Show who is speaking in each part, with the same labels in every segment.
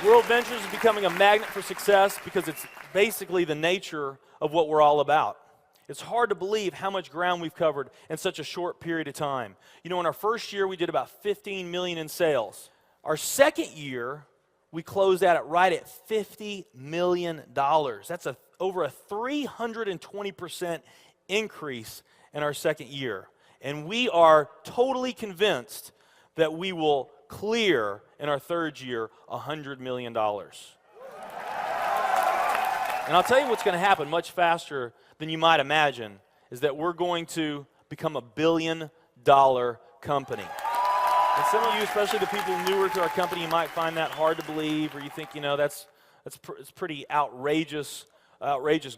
Speaker 1: World Ventures is becoming a magnet for success because it's basically the nature of what we're all about. It's hard to believe how much ground we've covered in such a short period of time. You know, in our first year, we did about 15 million in sales. Our second year, we closed out at right at $50 million. That's over a 320% increase in our second year. And we are totally convinced that we will clear in our third year $100 million. And I'll tell you what's going to happen much faster than you might imagine is that we're going to become a billion-dollar company. And some of you, especially the people newer to our company, you might find that hard to believe, or you think, you know, it's pretty outrageous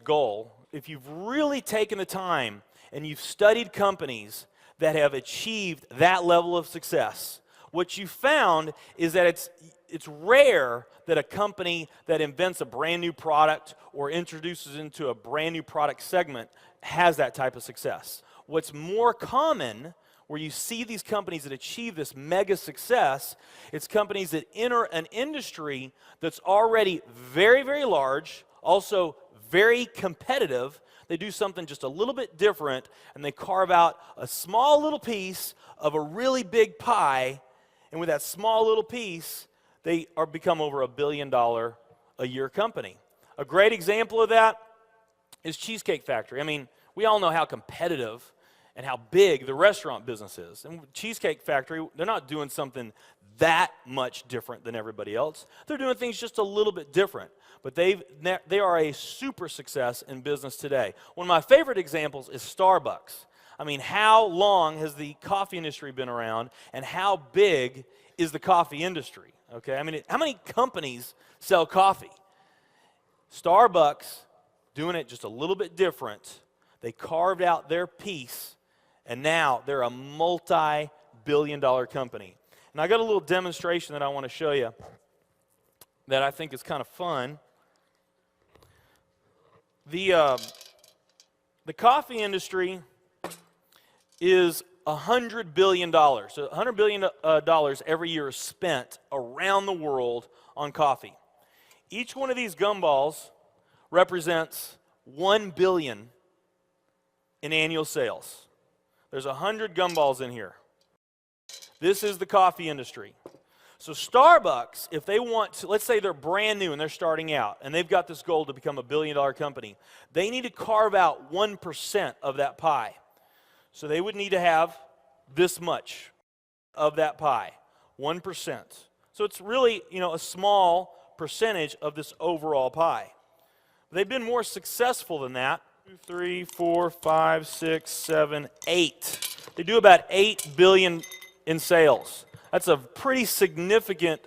Speaker 1: goal. If you've really taken the time and you've studied companies that have achieved that level of success, what you found is that it's rare that a company that invents a brand new product or introduces into a brand new product segment has that type of success. What's more common, where you see these companies that achieve this mega success, it's companies that enter an industry that's already very, very large, also very competitive. They do something just a little bit different, and they carve out a small little piece of a really big pie, and with that small little piece, they become over $1 billion a year company. A great example of that is Cheesecake Factory. I mean, we all know how competitive and how big the restaurant business is. And Cheesecake Factory, they're not doing something that much different than everybody else. They're doing things just a little bit different. But they are a super success in business today. One of my favorite examples is Starbucks. I mean, how long has the coffee industry been around, and how big is the coffee industry? Okay, I mean, how many companies sell coffee? Starbucks, doing it just a little bit different. They carved out their piece, and now they're a multi-billion-dollar company. And I got a little demonstration that I want to show you that I think is kind of fun. The coffee industry is $100 billion. So $100 billion every year is spent around the world on coffee. Each one of these gumballs represents $1 billion in annual sales. There's 100 gumballs in here. This is the coffee industry. So Starbucks, if they want to, let's say they're brand new and they're starting out, and they've got this goal to become a billion-dollar company, they need to carve out 1% of that pie. So they would need to have this much of that pie, 1%. So it's really, you know, a small percentage of this overall pie. They've been more successful than that. 2, 3, 4, 5, 6, 7, 8. They do about $8 billion in sales. That's a pretty significant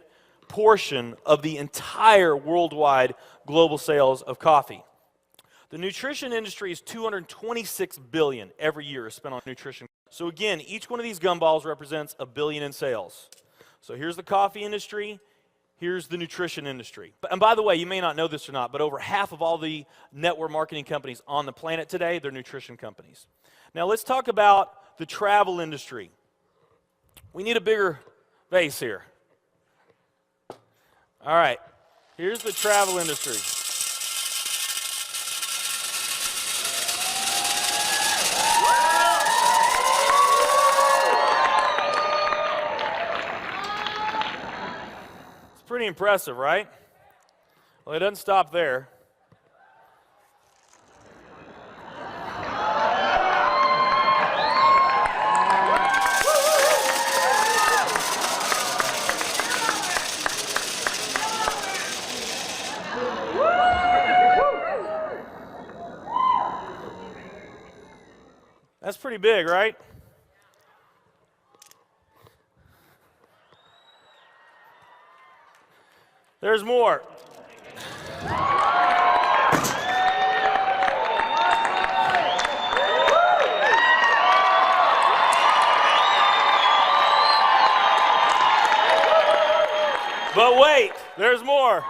Speaker 1: portion of the entire worldwide global sales of coffee. The nutrition industry is $226 billion every year is spent on nutrition. So again, each one of these gumballs represents $1 billion in sales. So here's the coffee industry, here's the nutrition industry. And by the way, you may not know this or not, but over half of all the network marketing companies on the planet today, they're nutrition companies. Now let's talk about the travel industry. We need a bigger vase here. All right, here's the travel industry. It's pretty impressive, right? Well, it doesn't stop there. That's pretty big, right? There's more. But wait, there's more.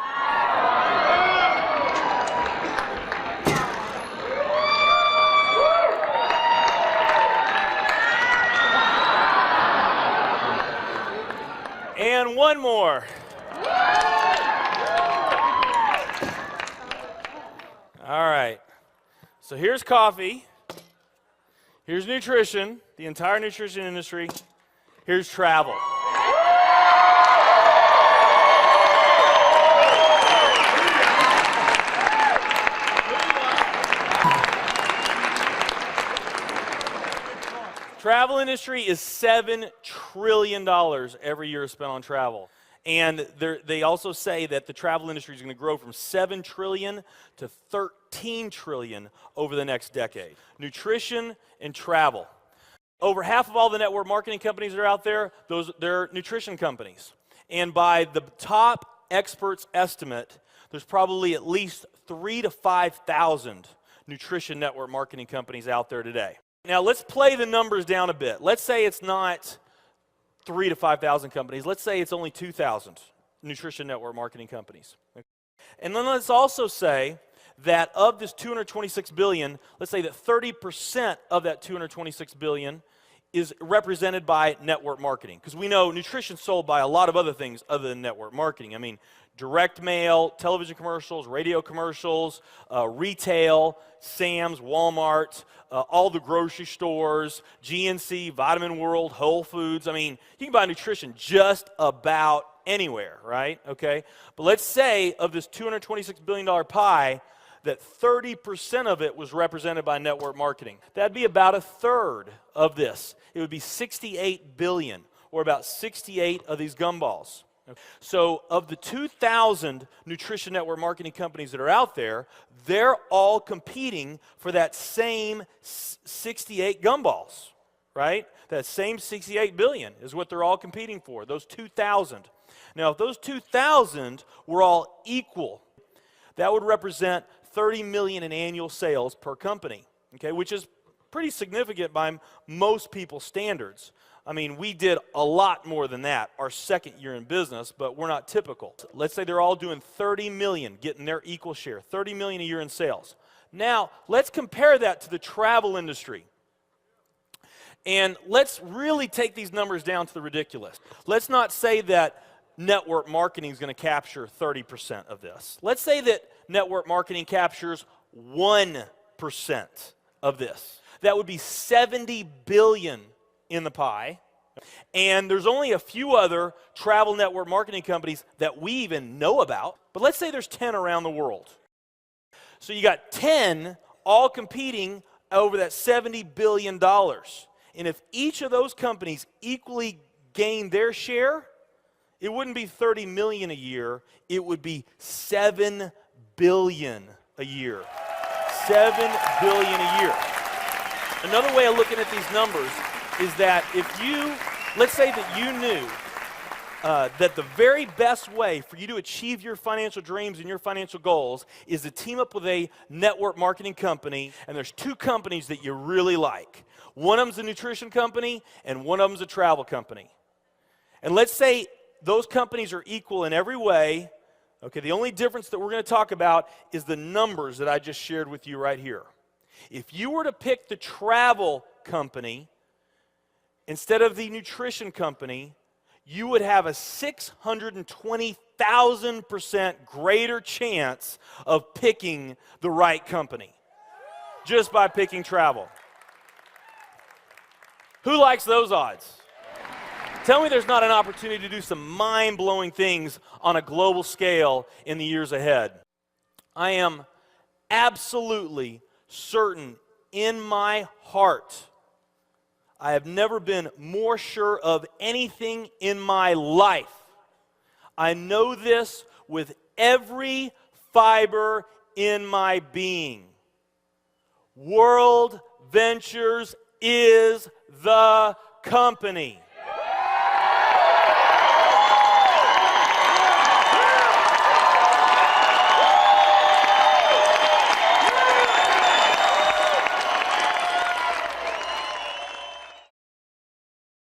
Speaker 1: And one more. All right. So here's coffee. Here's nutrition, the entire nutrition industry. Here's travel. Travel industry is $7 trillion every year spent on travel. And they also say that the travel industry is going to grow from $7 trillion to $13 trillion over the next decade. Nutrition and travel. Over half of all the network marketing companies that are out there, they're nutrition companies. And by the top experts' estimate, there's probably at least 3,000 to 5,000 nutrition network marketing companies out there today. Now let's play the numbers down a bit. Let's say it's not 3,000 to 5,000 companies. Let's say it's only 2,000 nutrition network marketing companies. And then let's also say that of this $226 billion, let's say that 30% of that $226 billion is represented by network marketing. Because we know nutrition's sold by a lot of other things other than network marketing. I mean, direct mail, television commercials, radio commercials, retail, Sam's, Walmart, all the grocery stores, GNC, Vitamin World, Whole Foods. I mean, you can buy nutrition just about anywhere, right? Okay? But let's say of this $226 billion pie, that 30% of it was represented by network marketing. That'd be about a third of this. It would be 68 billion, or about 68 of these gumballs. So of the 2,000 nutrition network marketing companies that are out there, they're all competing for that same 68 gumballs, right? That same 68 billion is what they're all competing for, those 2,000. Now, if those 2,000 were all equal, that would represent 30 million in annual sales per company, okay, which is pretty significant by most people's standards. I mean, we did a lot more than that our second year in business, but we're not typical. Let's say they're all doing 30 million, getting their equal share, 30 million a year in sales. Now, let's compare that to the travel industry. And let's really take these numbers down to the ridiculous. Let's not say that network marketing is going to capture 30% of this. Let's say that network marketing captures 1% of this. That would be 70 billion in the pie. And there's only a few other travel network marketing companies that we even know about. But let's say there's 10 around the world. So you got 10 all competing over that $70 billion. And if each of those companies equally gain their share, it wouldn't be 30 million a year, it would be 7 billion a year. 7 billion a year. Another way of looking at these numbers is that if you, let's say that you knew that the very best way for you to achieve your financial dreams and your financial goals is to team up with a network marketing company, and there's two companies that you really like. One of them's a nutrition company, and one of them's a travel company. And let's say those companies are equal in every way. Okay, the only difference that we're going to talk about is the numbers that I just shared with you right here. If you were to pick the travel company instead of the nutrition company, you would have a 620,000% greater chance of picking the right company just by picking travel. Who likes those odds? Tell me there's not an opportunity to do some mind-blowing things on a global scale in the years ahead. I am absolutely certain in my heart, I have never been more sure of anything in my life. I know this with every fiber in my being. World Ventures is the company.